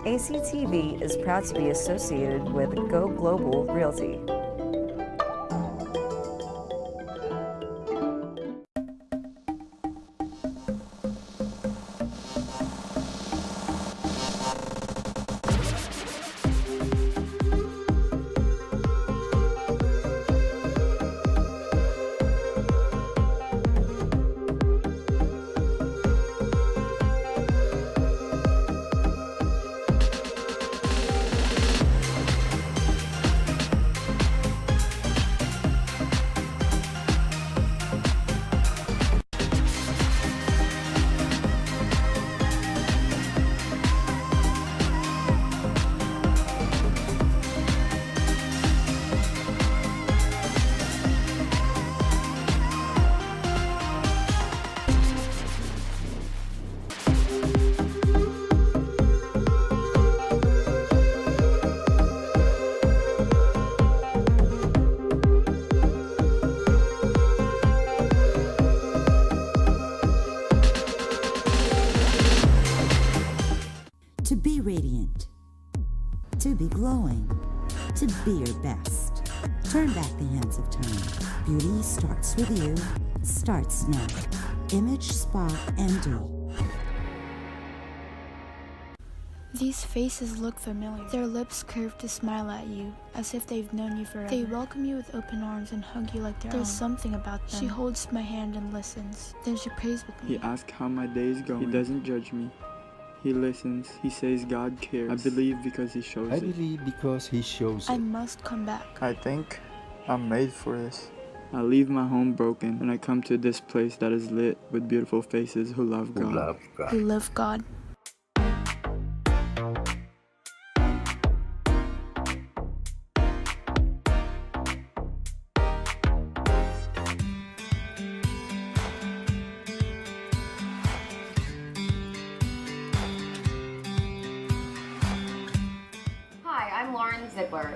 ACTV is proud to be associated with Go Global Realty. To be radiant, to be glowing, to be your best. Turn back the hands of time. Beauty starts with you, starts now. Image Spa MD. These faces look familiar. Their lips curve to smile at you, as if they've known you forever. They welcome you with open arms and hug you like their own. There's something about them. She holds my hand and listens. Then she prays with me. He asks how my day is going. He doesn't judge me. He listens. He says God cares. I believe because He shows it. I believe because He shows I it. must come back. I think I'm made for this. I leave my home broken and I come to this place that is lit with beautiful faces who love God. Who love God.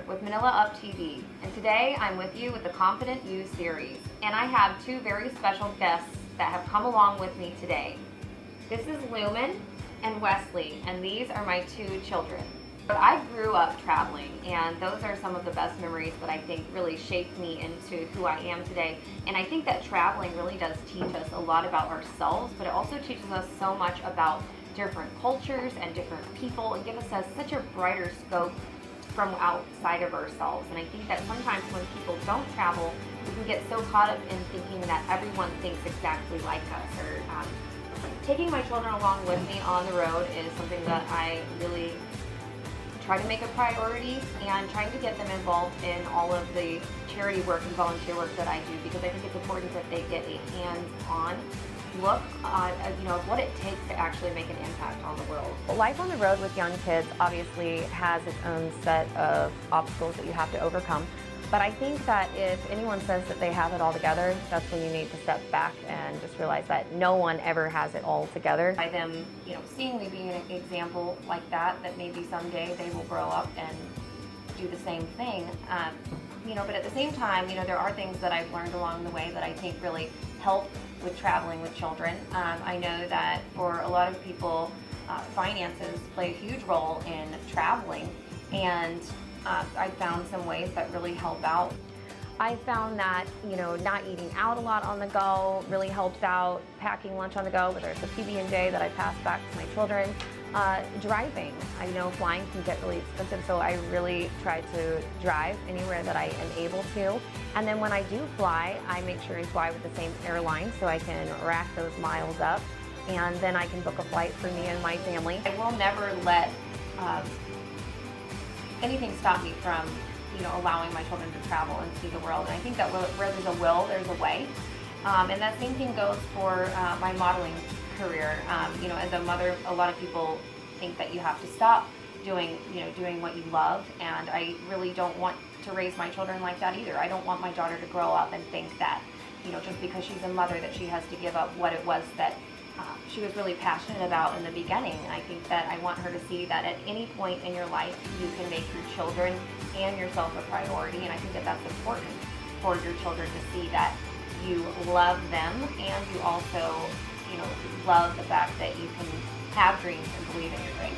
With ManilaUpTV, and today I'm with you with the Confident You series, and I have two very special guests that have come along with me today. This is Lumen and Wesley, and these are my two children. But I grew up traveling, and those are some of the best memories that I think really shaped me into who I am today. And I think that traveling really does teach us a lot about ourselves, but it also teaches us so much about different cultures and different people, and gives us such a brighter scope from outside of ourselves. And I think that sometimes when people don't travel, we can get so caught up in thinking that everyone thinks exactly like us. Or taking my children along with me on the road is something that I really try to make a priority, and trying to get them involved in all of the charity work and volunteer work that I do, because I think it's important that they get a hands-on look of what it takes to actually make an impact on the world. Life on the road with young kids obviously has its own set of obstacles that you have to overcome, but I think that if anyone says that they have it all together, that's when you need to step back and just realize that no one ever has it all together. By them, seeing me being an example like that, that maybe someday they will grow up and do the same thing. But at the same time, there are things that I've learned along the way that I think really help with traveling with children. I know that for a lot of people, finances play a huge role in traveling, and I found some ways that really help out. I found that, not eating out a lot on the go really helps out. Packing lunch on the go, whether it's a PB&J that I pass back to my children. Driving. I know flying can get really expensive, so I really try to drive anywhere that I am able to. And then when I do fly, I make sure I fly with the same airline so I can rack those miles up, and then I can book a flight for me and my family. I will never let anything stop me from allowing my children to travel and see the world. And I think that where there's a will, there's a way. And that same thing goes for my modeling career. As a mother, a lot of people think that you have to stop doing what you love, and I really don't want to raise my children like that either. I don't want my daughter to grow up and think that, just because she's a mother, that she has to give up what it was that she was really passionate about in the beginning. I think that I want her to see that at any point in your life, you can make your children and yourself a priority, and I think that that's important for your children to see that you love them, and you also, love the fact that you can have dreams and believe in your dreams.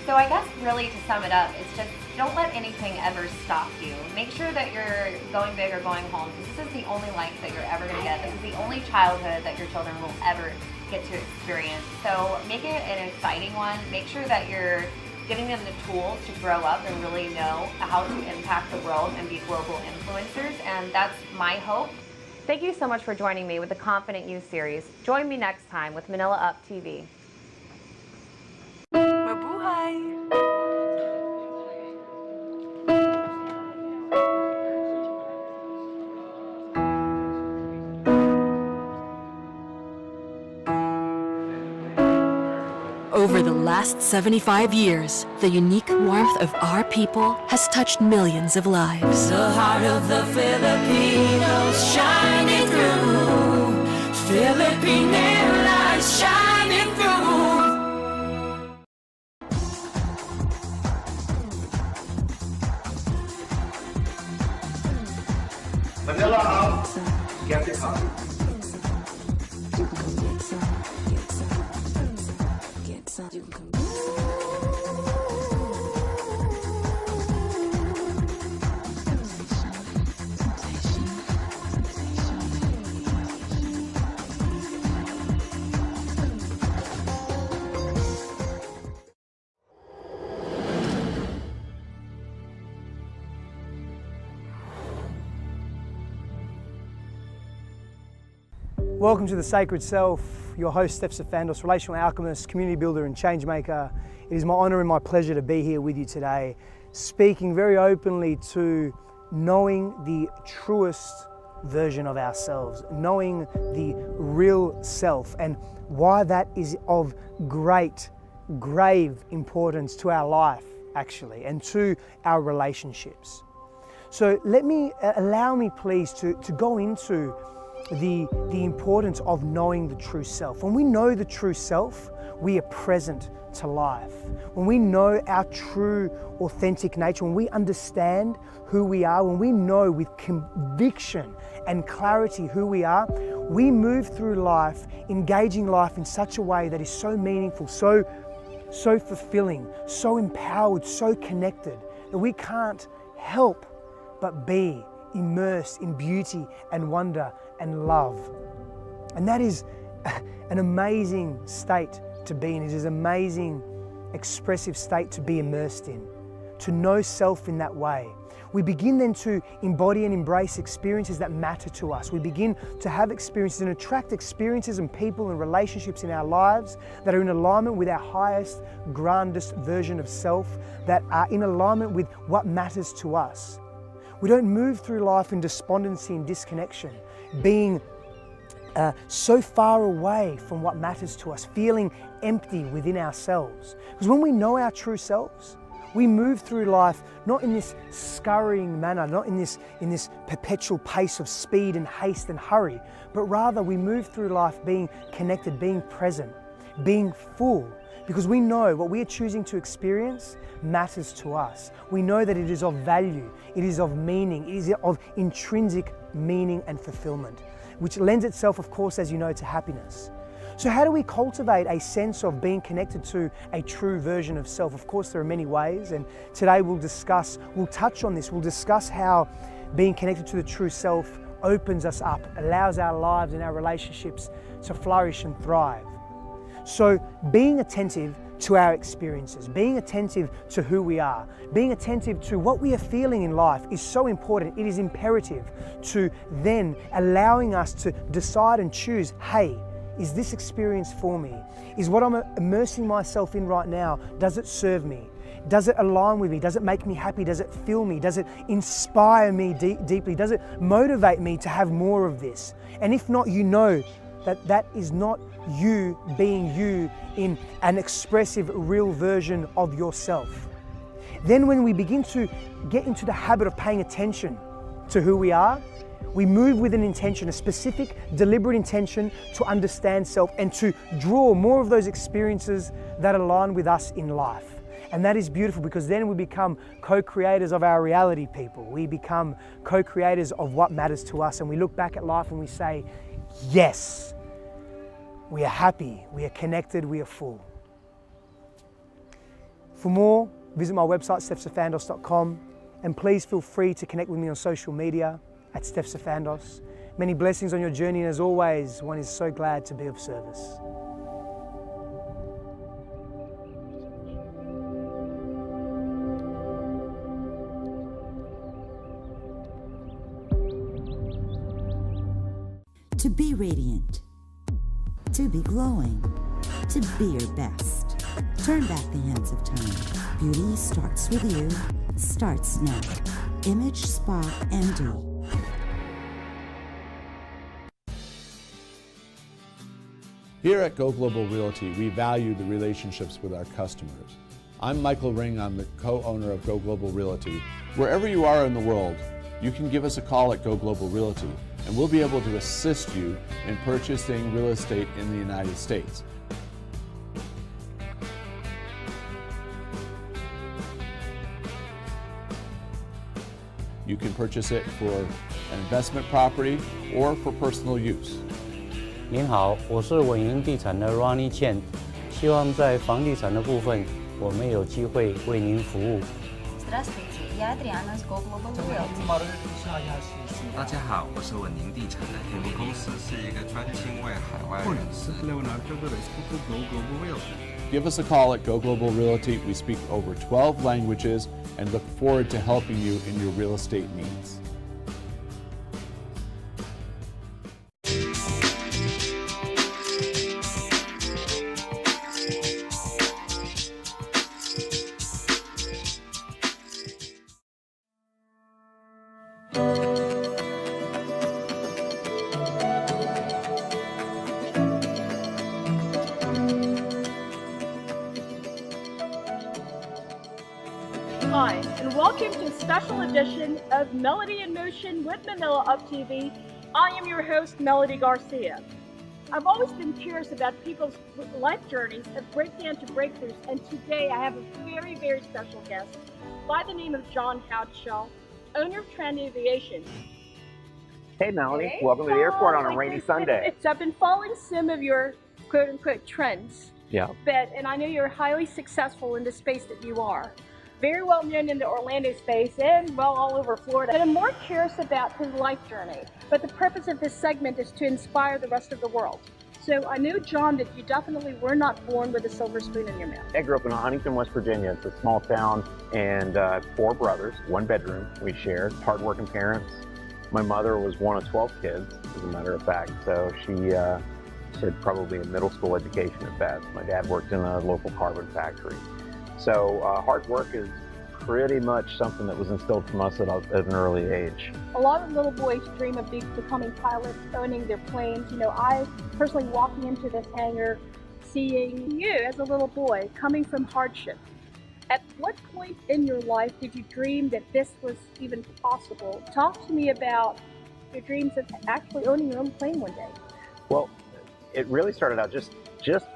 So. So I guess really to sum it up, it's just don't let anything ever stop you. Make sure that you're going big or going home. This is the only life that you're ever going to get. This is the only childhood that your children will ever get to experience. So make it an exciting one. Make sure that you're giving them the tools to grow up and really know how to impact the world and be global influencers. And that's my hope. Thank you so much for joining me with the Confident Youth series. Join me next time with ManilaUpTV. Over the last 75 years, the unique warmth of our people has touched millions of lives. The heart of the Filipinos shining through. Philippine Airlines shining through. Manila out, get it out. Welcome to The Sacred Self. Your host, Steph Stefandos, relational alchemist, community builder and change maker. It is my honor and my pleasure to be here with you today, speaking very openly to knowing the truest version of ourselves, knowing the real self, and why that is of grave importance to our life, actually, and to our relationships. So allow me please to go into the importance of knowing the true self. When we know the true self, we are present to life. When we know our true, authentic nature, when we understand who we are, when we know with conviction and clarity who we are, we move through life, engaging life in such a way that is so meaningful, so fulfilling, so empowered, so connected, that we can't help but be immersed in beauty and wonder and love. And that is an amazing state to be in. It is an amazing, expressive state to be immersed in, to know self in that way. We begin then to embody and embrace experiences that matter to us. We begin to have experiences and attract experiences and people and relationships in our lives that are in alignment with our highest, grandest version of self, that are in alignment with what matters to us. We don't move through life in despondency and disconnection, being so far away from what matters to us, feeling empty within ourselves. Because when we know our true selves, we move through life not in this scurrying manner, not in this perpetual pace of speed and haste and hurry, but rather we move through life being connected, being present, being full, because we know what we are choosing to experience matters to us. We know that it is of value, it is of meaning, it is of intrinsic meaning and fulfillment, which lends itself, of course, as you know, to happiness. So how do we cultivate a sense of being connected to a true version of self? Of course, there are many ways, and today we'll touch on this. We'll discuss how being connected to the true self opens us up, allows our lives and our relationships to flourish and thrive. So being attentive to our experiences, being attentive to who we are, being attentive to what we are feeling in life is so important. It is imperative to then allowing us to decide and choose, hey, is this experience for me? Is what I'm immersing myself in right now, does it serve me? Does it align with me? Does it make me happy? Does it fill me? Does it inspire me deeply? Does it motivate me to have more of this? And if not, you know that is not you being you in an expressive, real version of yourself. Then when we begin to get into the habit of paying attention to who we are, we move with an intention, a specific, deliberate intention to understand self and to draw more of those experiences that align with us in life. And that is beautiful, because then we become co-creators of our reality, people. We become co-creators of what matters to us, and we look back at life and we say, yes, we are happy, we are connected, we are full. For more, visit my website, stefsafandos.com, and please feel free to connect with me on social media at stefsafandos. Many blessings on your journey, and as always, one is so glad to be of service. To be radiant, to be glowing, to be your best. Turn back the hands of time. Beauty starts with you, starts now. Image Spa MD. Here at Go Global Realty, we value the relationships with our customers. I'm Michael Ring, I'm the co-owner of Go Global Realty. Wherever you are in the world, you can give us a call at Go Global Realty, and we'll be able to assist you in purchasing real estate in the United States. You can purchase it for an investment property or for personal use. 您好，我是伟宁地产的 Ronnie Chen， 希望在房地产的部分，我们有机会为您服务。 Здравствуйте, я Адриана из Go Global Realty. 大家好，我是稳宁地产的 Amy， 公司是一个专精为海外人士。Give us a call at Go Global Realty. We speak over 12 languages and look forward to helping you in your real estate needs. Hi, and welcome to a special edition of Melody in Motion with ManilaUpTV. I am your host, Melody Garcia. I've always been curious about people's life journeys of breakdown to breakthroughs, and today I have a very, very special guest by the name of John Houtshaw, owner of Trend Aviation. Hey, Melody. Hey, welcome to the airport on a rainy Sunday. I've been following some of your quote-unquote trends. Yeah. And I know you're highly successful in the space that you are. Very well known in the Orlando space and well all over Florida. But I'm more curious about his life journey. But the purpose of this segment is to inspire the rest of the world. So I know, John, that you definitely were not born with a silver spoon in your mouth. I grew up in Huntington, West Virginia. It's a small town, and 4 brothers, 1 bedroom we shared, hardworking parents. My mother was one of 12 kids, as a matter of fact, so she had probably a middle school education at best. My dad worked in a local carbon factory. So hard work is pretty much something that was instilled from us at an early age. A lot of little boys dream of becoming pilots, owning their planes. You know, I personally walking into this hangar, seeing you as a little boy coming from hardship. At what point in your life did you dream that this was even possible? Talk to me about your dreams of actually owning your own plane one day. Well, it really started out just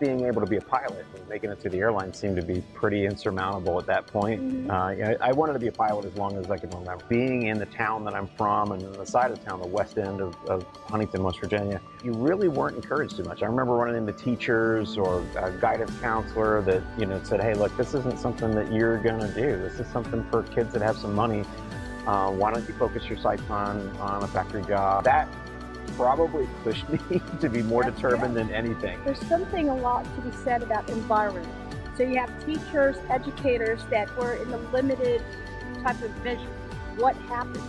being able to be a pilot and making it through the airline seemed to be pretty insurmountable at that point. Mm-hmm. I wanted to be a pilot as long as I could remember. Being in the town that I'm from and in the side of town, the west end of Huntington, West Virginia, you really weren't encouraged too much. I remember running into teachers or a guidance counselor that said, hey, look, this isn't something that you're going to do. This is something for kids that have some money. Why don't you focus your sights on a factory job? That probably pushed me to be more determined than anything. There's something a lot to be said about environment. So you have teachers, educators that were in the limited type of vision. What happened?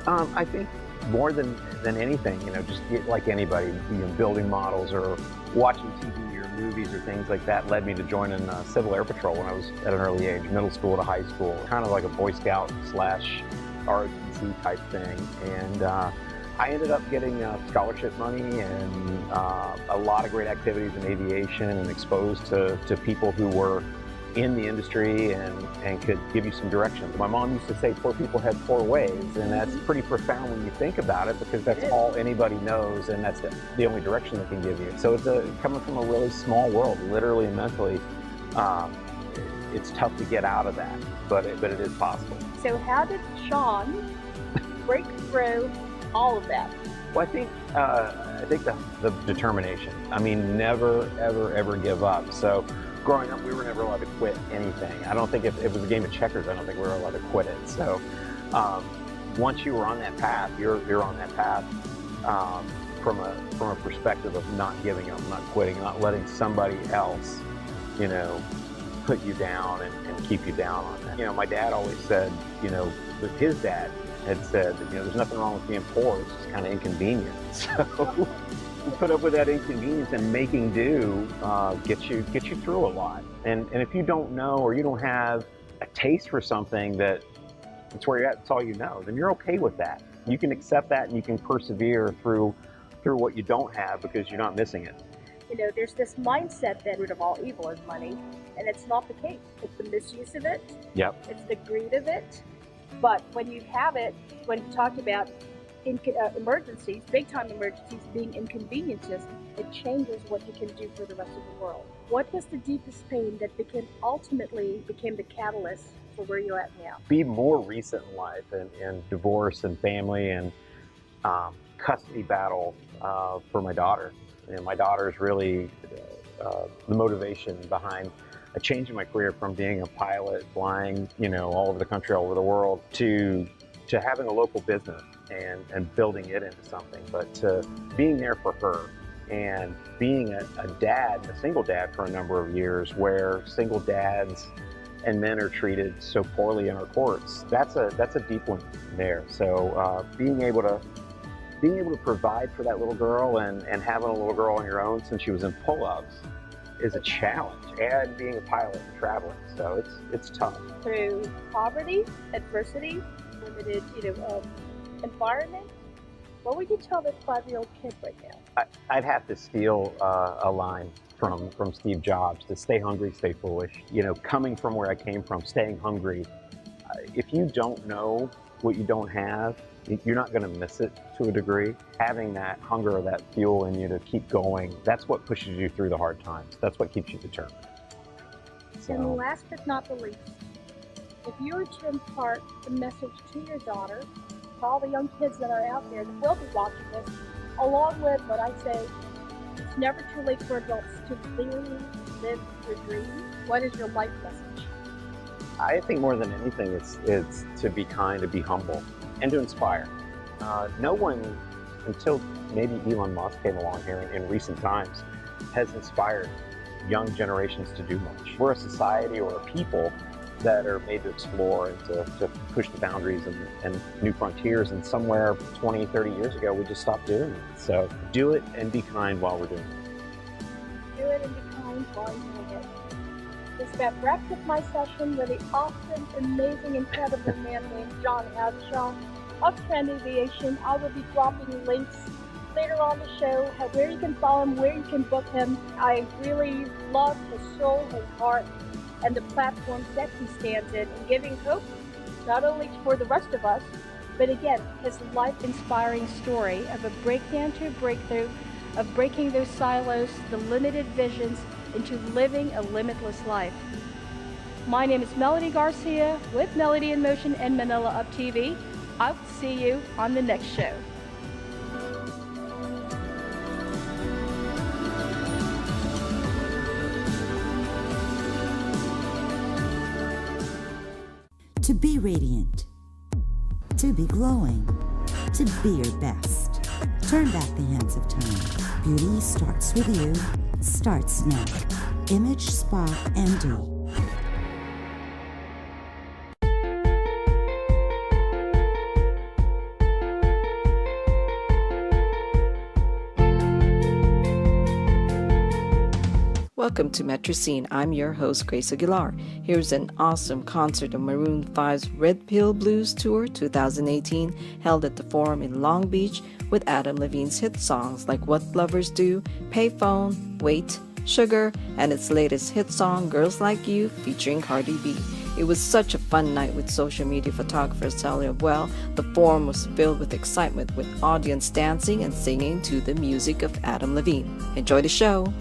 I think more than anything, just like anybody, building models or watching TV or movies or things like that led me to join in Civil Air Patrol when I was at an early age, middle school to high school, kind of like a Boy Scout / ROTC type thing. And I ended up getting scholarship money and a lot of great activities in aviation and exposed to people who were in the industry and could give you some direction. My mom used to say poor people had 4 ways, and that's pretty profound when you think about it because that's all anybody knows and that's the only direction they can give you. So it's coming from a really small world, literally and mentally, it's tough to get out of that, but it is possible. So how did Sean break through all of that? Well, I think the determination. I mean, never, ever, ever give up. So growing up, we were never allowed to quit anything. I don't think if it was a game of checkers, I don't think we were allowed to quit it. So once you were on that path, you're on that path from a perspective of not giving up, not quitting, not letting somebody else, you know, put you down and keep you down on that. You know, my dad always said, you know, that his dad had said that, you know, there's nothing wrong with being poor, it's just kind of inconvenient. So you put up with that inconvenience, and making do gets you through a lot. And if you don't know, or you don't have a taste for something that it's where you're at, it's all you know, then you're okay with that. You can accept that, and you can persevere through what you don't have because you're not missing it. You know, there's this mindset that root of all evil is money, and it's not the case. It's the misuse of it. Yep. It's the greed of it. But when you have it, when you talk about emergencies, big time emergencies being inconveniences, it changes what you can do for the rest of the world. What was the deepest pain that ultimately became the catalyst for where you're at now? Be more recent in life, and divorce and family and custody battle for my daughter. And my daughter is really the motivation behind a change in my career from being a pilot, flying, you know, all over the country, all over the world, to having a local business and building it into something, but to being there for her and being a dad, a single dad for a number of years, where single dads and men are treated so poorly in our courts. That's a deep one there. So being able to provide for that little girl and having a little girl on your own since she was in pull-ups is a challenge, and being a pilot and traveling, so it's tough. Through poverty, adversity, limited, environment, what would you tell this 5-year-old kid right now? I'd have to steal a line from Steve Jobs, to stay hungry, stay foolish. You know, coming from where I came from, staying hungry. If you don't know what you don't have, you're not going to miss it to a degree. Having that hunger or that fuel in you to keep going, that's what pushes you through the hard times. That's what keeps you determined. So. And last but not the least, if you were to impart the message to your daughter, to all the young kids that are out there that will be watching this, along with what I say, it's never too late for adults to clearly live your dream. What is your life message? I think more than anything, it's to be kind, to be humble, and to inspire. No one, until maybe Elon Musk came along here in recent times, has inspired young generations to do much. We're a society or a people that are made to explore and to push the boundaries and new frontiers, and somewhere 20, 30 years ago, we just stopped doing it. So do it and be kind while we're doing it. Do it and be kind while you're doing it. This about wraps up my session with the awesome, amazing, incredible man named John Hadshaw of Trend Aviation. I will be dropping links later on the show, where you can follow him, where you can book him. I really love his soul, his heart, and the platforms that he stands in, and giving hope not only for the rest of us, but again, his life-inspiring story of a breakdown to a breakthrough, of breaking those silos, the limited visions, into living a limitless life. My name is Melody Garcia with Melody in Motion and ManilaUpTV. I will see you on the next show. To be radiant, to be glowing, to be your best. Turn back the hands of time. Beauty starts with you, starts now. Image, Spa, and Do. Welcome to Metro Scene. I'm your host, Grace Aguilar. Here's an awesome concert of Maroon 5's Red Pill Blues Tour 2018, held at the Forum in Long Beach, with Adam Levine's hit songs like What Lovers Do, Payphone, Wait, Sugar, and its latest hit song, Girls Like You, featuring Cardi B. It was such a fun night with social media photographers telling of, well, the Forum was filled with excitement, with audience dancing and singing to the music of Adam Levine. Enjoy the show!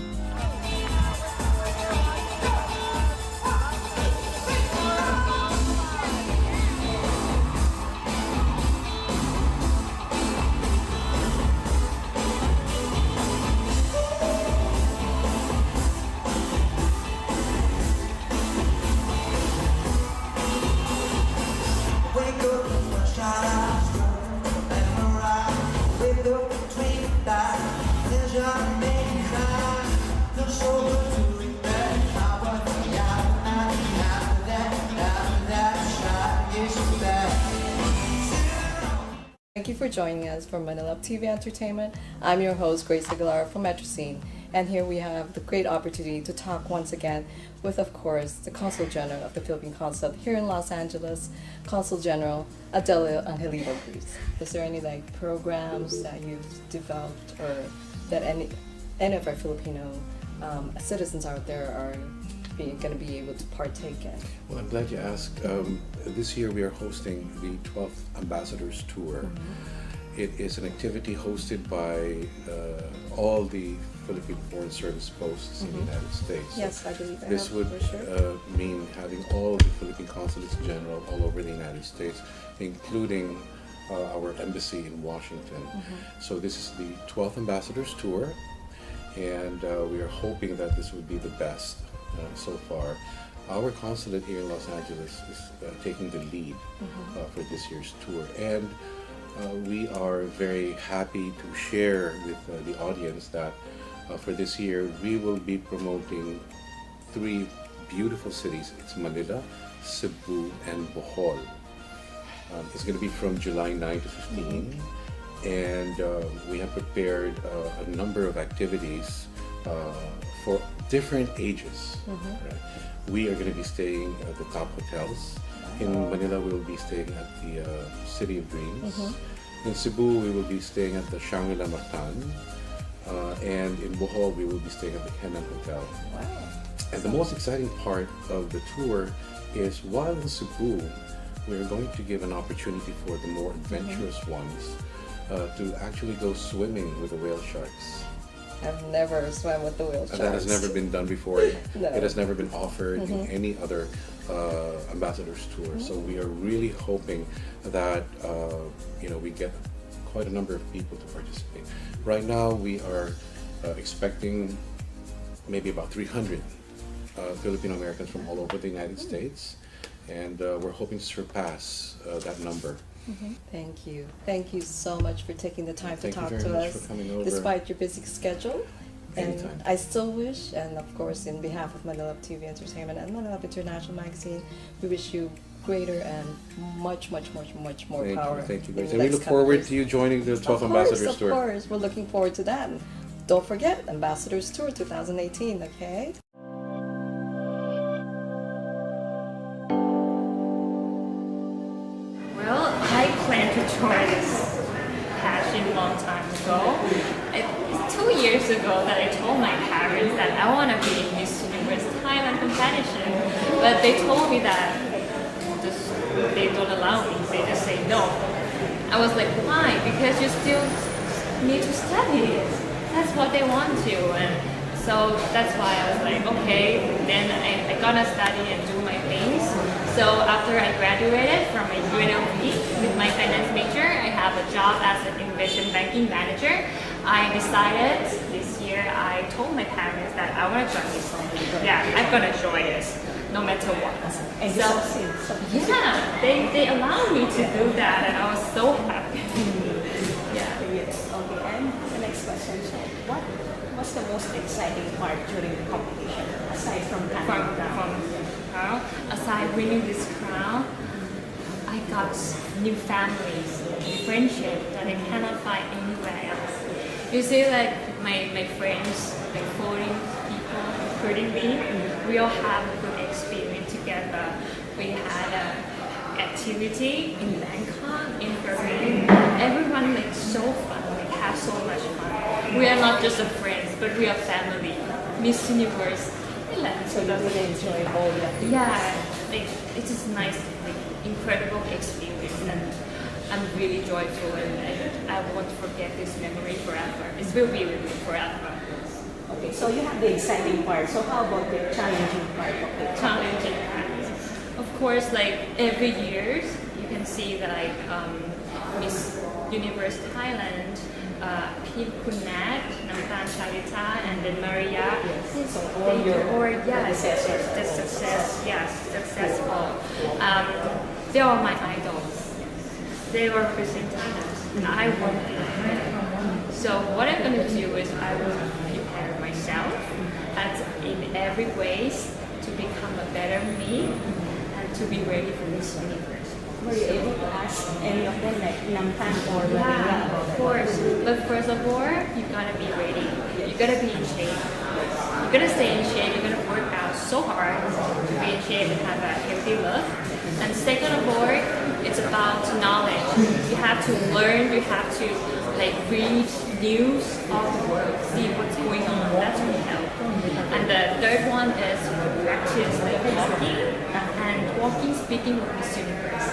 for joining us for ManilaUpTV Entertainment. I'm your host, Grace Aguilar from MetroScene. And here we have the great opportunity to talk once again with, of course, the Consul General of the Philippine Consulate here in Los Angeles, Consul General Adelio Angelito Cruz. Is there any programs that you've developed or that any of our Filipino citizens out there are going to be able to partake in? Well, I'm glad you asked. This year we are hosting the 12th Ambassadors Tour. It is an activity hosted by all the Philippine Foreign Service posts in the United States. Yes, I believe I this have, would for sure. mean having all the Philippine Consulates General all over the United States, including our embassy in Washington. So this is the 12th Ambassadors Tour, and we are hoping that this would be the best so far. Our consulate here in Los Angeles is taking the lead for this year's tour, and we are very happy to share with the audience that for this year we will be promoting 3 beautiful cities. It's Manila, Cebu, and Bohol. It's going to be from July 9 to 15, and we have prepared a number of activities for different ages. Right? We are going to be staying at the top hotels. In Manila, we will be staying at the City of Dreams. In Cebu, we will be staying at the Shangri-La Matan. And in Bohol, we will be staying at the Henan Hotel. And the most exciting part of the tour is while in Cebu, we're going to give an opportunity for the more adventurous ones to actually go swimming with the whale sharks. I've never swam with the whale sharks. That has never been done before. No. It has never been offered in any other ambassadors tour. So we are really hoping that we get quite a number of people to participate. Right now we are expecting maybe about 300 Filipino Americans from all over the United States, and we're hoping to surpass that number. Thank you. Thank you so much for taking the time to talk to us. Thank you very much for coming over. Despite your busy schedule. Anytime. And I still wish, and of course in behalf of ManilaUpTV Entertainment and ManilaUp International Magazine, we wish you greater and much more power. Thank you, Grace. And we look forward to you joining the 12th Ambassadors Tour. Of course, we're looking forward to that. And don't forget, Ambassadors Tour 2018, okay? Well, I plan to join this passion long time ago. It's 2 years ago that I told my parents that I want to be in Miss Universe Thailand competition, but they told me that they don't allow me. They just say no. I was like, why? Because you still need to study it. That's what they want to, and so that's why I was like, okay. Then I gonna study and do my things. So after I graduated from a UNLV with my finance major, I have a job as an investment banking manager. I decided this year, I told my parents that I want to join this. Yeah, I'm gonna join this, no matter what. And so, yeah, they allowed me to do that, and I was so happy. Yes. Okay, and the next question. So, what's the most exciting part during the competition, aside from aside winning this crown, I got new families, friendship that I cannot find anywhere else. You see, like my friends, like 40 people, including me, we all have a good experience together. We had an activity in Bangkok, in Berlin. Everyone makes so fun, like have so much fun. We are not just friends, but we are family. Miss Universe. So you really enjoy all the activities? Yeah, it's just nice, incredible experience, and I'm really joyful, and I won't forget this memory forever. It will be with me forever. Okay, so you have the exciting part. So how about the challenging part of it? Challenging part. Of course, like every year, you can see that Miss Universe Thailand, Pim Kunat, Namtan Charita, and then Maria. Yes. So all your successful. They are my idols. They were presenters, and I want them. So what I'm going to do is I will prepare myself in every ways to become a better me and to be ready for Miss Universe. Were you able to ask any of them, like Namtan or Manila? Yeah, of course. But first of all, you gotta be ready. You gotta be in shape. You gotta stay in shape. You're gonna work out so hard to be in shape and have a healthy look. And second of all, it's about knowledge. You have to learn. You have to read news of the world, see what's going on. That's really helpful. And the third one is practice walking, speaking with Miss Universe.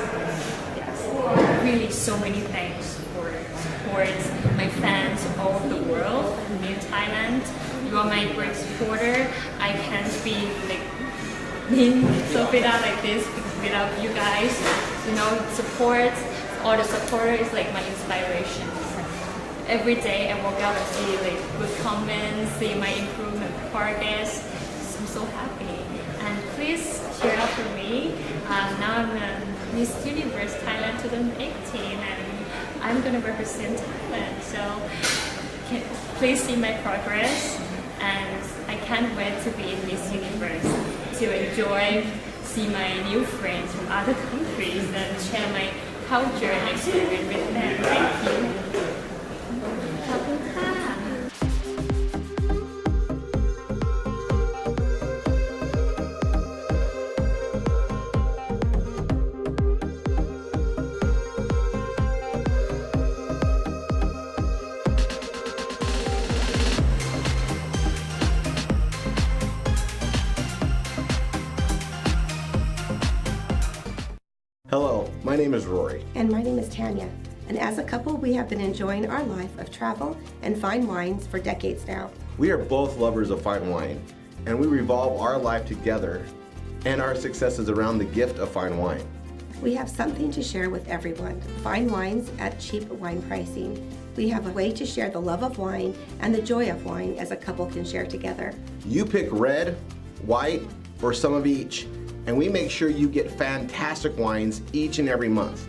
Yes, really so many thanks for support, my fans all over the world, in Thailand. You are my great supporter. I can't be in Sofia like this without you guys. Support, all the supporters is my inspiration. Every day I walk out and see good comments, see my improvement progress. I'm so happy. And please cheer up for me. Now I'm Miss Universe Thailand 2018 and I'm going to represent Thailand. So please see my progress and I can't wait to be in Miss Universe, to enjoy, see my new friends from other countries and share my culture and experience with them. Thank you. Hello, my name is Rory. And my name is Tanya. And as a couple, we have been enjoying our life of travel and fine wines for decades now. We are both lovers of fine wine, and we revolve our life together and our successes around the gift of fine wine. We have something to share with everyone. Fine wines at cheap wine pricing. We have a way to share the love of wine and the joy of wine as a couple can share together. You pick red, white, or some of each, and we make sure you get fantastic wines each and every month.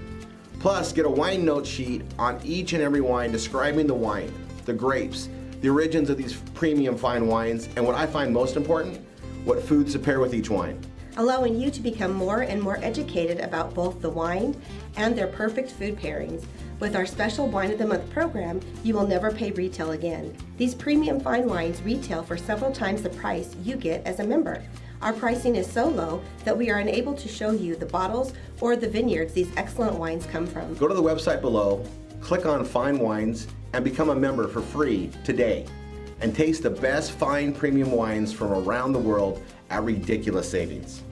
Plus, get a wine note sheet on each and every wine describing the wine, the grapes, the origins of these premium fine wines, and what I find most important, what foods to pair with each wine. Allowing you to become more and more educated about both the wine and their perfect food pairings. With our special Wine of the Month program, you will never pay retail again. These premium fine wines retail for several times the price you get as a member. Our pricing is so low that we are unable to show you the bottles or the vineyards these excellent wines come from. Go to the website below, click on Fine Wines, and become a member for free today. And taste the best fine premium wines from around the world at ridiculous savings.